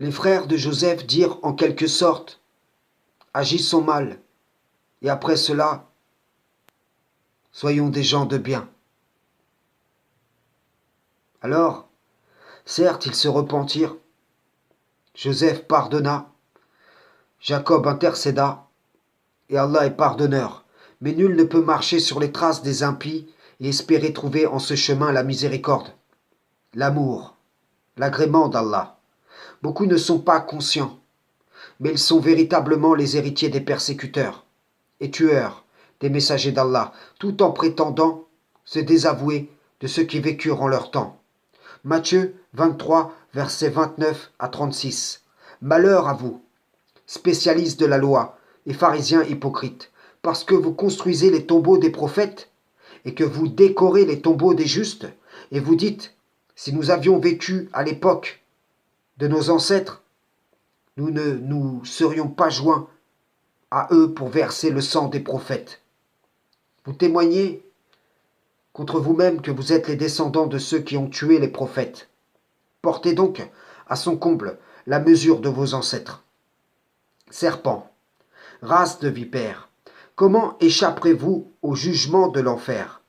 Les frères de Joseph dirent en quelque sorte, agissons mal, et après cela, soyons des gens de bien. Alors, certes, ils se repentirent, Joseph pardonna, Jacob intercéda, et Allah est pardonneur. Mais nul ne peut marcher sur les traces des impies et espérer trouver en ce chemin la miséricorde, l'amour, l'agrément d'Allah. Beaucoup ne sont pas conscients, mais ils sont véritablement les héritiers des persécuteurs et tueurs des messagers d'Allah, tout en prétendant se désavouer de ceux qui vécurent en leur temps. Matthieu 23, versets 29 à 36. Malheur à vous, spécialistes de la loi et pharisiens hypocrites, parce que vous construisez les tombeaux des prophètes et que vous décorez les tombeaux des justes, et vous dites, si nous avions vécu à l'époque de nos ancêtres, nous ne nous serions pas joints à eux pour verser le sang des prophètes. Vous témoignez contre vous-même que vous êtes les descendants de ceux qui ont tué les prophètes. Portez donc à son comble la mesure de vos ancêtres. Serpents, race de vipères, comment échapperez-vous au jugement de l'enfer?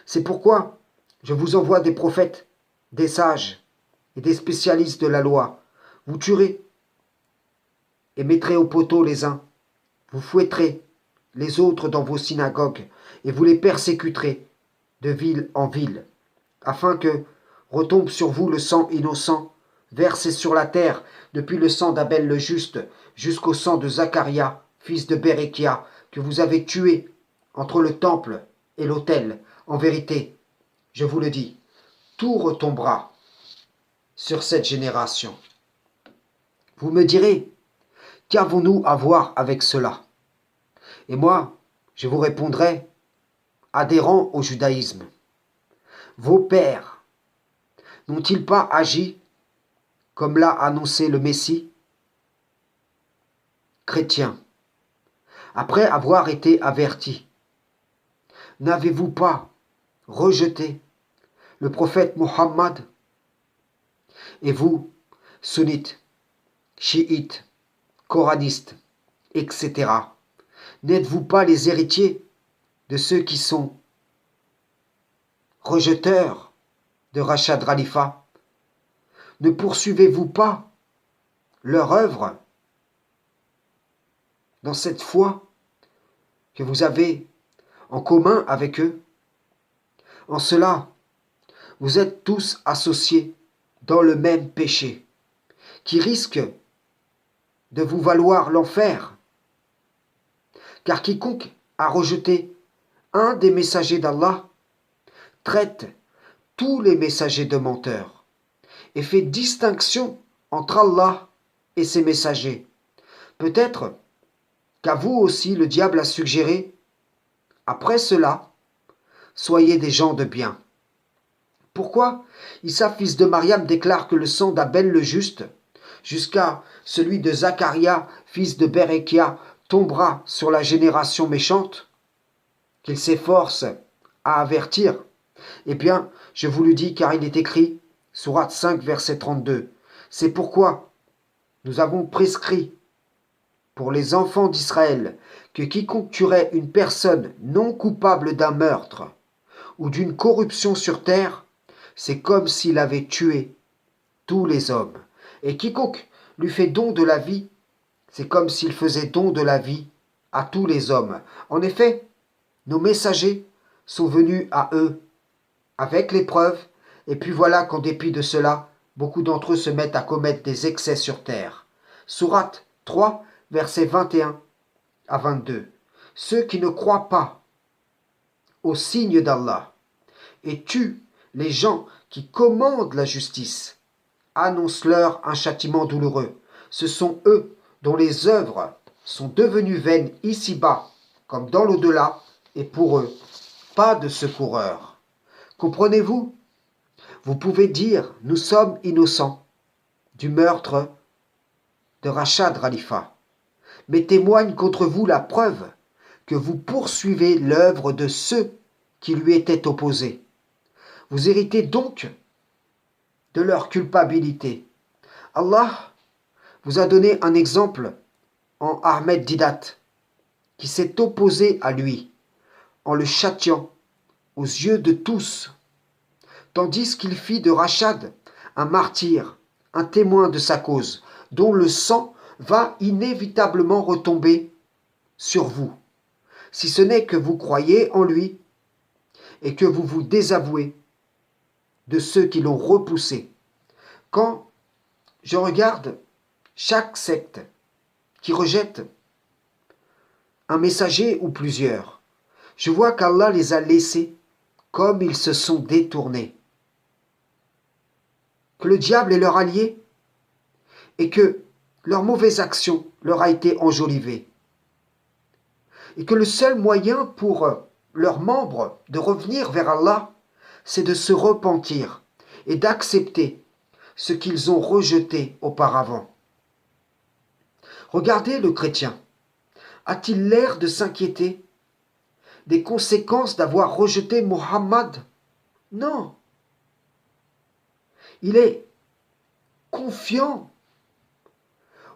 C'est pourquoi je vous envoie des prophètes, des sages et des spécialistes de la loi. Vous tuerez et mettrez au poteau les uns, vous fouetterez les autres dans vos synagogues et vous les persécuterez de ville en ville, afin que retombe sur vous le sang innocent, versé sur la terre depuis le sang d'Abel le juste jusqu'au sang de Zacharia, fils de Béréchia, que vous avez tué entre le temple et l'autel. En vérité, je vous le dis, tout retombera sur cette génération. Vous me direz, qu'avons-nous à voir avec cela? Et moi, je vous répondrai, adhérant au judaïsme. Vos pères n'ont-ils pas agi comme l'a annoncé le Messie? Chrétien, après avoir été avertis, n'avez-vous pas rejeté le prophète Mohammed? Et vous, sunnites, chiites, coranistes, etc., n'êtes-vous pas les héritiers de ceux qui sont rejeteurs de Rachad Khalifa? Ne poursuivez-vous pas leur œuvre dans cette foi que vous avez en commun avec eux? En cela, vous êtes tous associés dans le même péché, qui risque de vous valoir l'enfer. Car quiconque a rejeté un des messagers d'Allah traite tous les messagers de menteurs et fait distinction entre Allah et ses messagers. Peut-être qu'à vous aussi le diable a suggéré, après cela, soyez des gens de bien. Pourquoi Issa, fils de Mariam, déclare que le sang d'Abel le juste, jusqu'à celui de Zacharia, fils de Béréchia, tombera sur la génération méchante? Qu'il s'efforce à avertir. Eh bien, je vous le dis car il est écrit, sourate 5, verset 32. C'est pourquoi nous avons prescrit pour les enfants d'Israël que quiconque tuerait une personne non coupable d'un meurtre ou d'une corruption sur terre, c'est comme s'il avait tué tous les hommes. Et quiconque lui fait don de la vie, c'est comme s'il faisait don de la vie à tous les hommes. En effet, nos messagers sont venus à eux avec l'épreuve, et puis voilà qu'en dépit de cela, beaucoup d'entre eux se mettent à commettre des excès sur terre. Sourate 3, versets 21 à 22. Ceux qui ne croient pas au signe d'Allah et tuent les gens qui commandent la justice, annonce-leur un châtiment douloureux. Ce sont eux dont les œuvres sont devenues vaines ici-bas, comme dans l'au-delà, et pour eux, pas de secoureur. Comprenez-vous? Vous pouvez dire, nous sommes innocents du meurtre de Rachad Khalifa, mais témoigne contre vous la preuve que vous poursuivez l'œuvre de ceux qui lui étaient opposés. Vous héritez donc de leur culpabilité. Allah vous a donné un exemple en Ahmed Didat, qui s'est opposé à lui en le châtiant aux yeux de tous, tandis qu'il fit de Rachad un martyr, un témoin de sa cause, dont le sang va inévitablement retomber sur vous, si ce n'est que vous croyez en lui et que vous vous désavouez de ceux qui l'ont repoussé. Quand je regarde chaque secte qui rejette un messager ou plusieurs, je vois qu'Allah les a laissés comme ils se sont détournés, que le diable est leur allié et que leur mauvaise action leur a été enjolivée, et que le seul moyen pour leurs membres de revenir vers Allah, c'est de se repentir et d'accepter ce qu'ils ont rejeté auparavant. Regardez le chrétien. A-t-il l'air de s'inquiéter des conséquences d'avoir rejeté Muhammad? Non. Il est confiant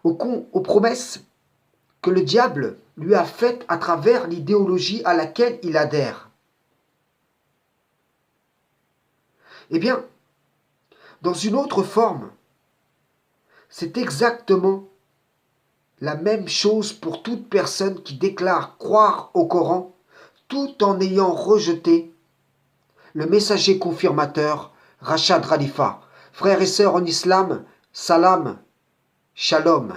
aux promesses que le diable lui a faites à travers l'idéologie à laquelle il adhère. Eh bien, dans une autre forme, c'est exactement la même chose pour toute personne qui déclare croire au Coran tout en ayant rejeté le messager confirmateur Rachad Khalifa. Frères et sœurs en islam, salam, shalom.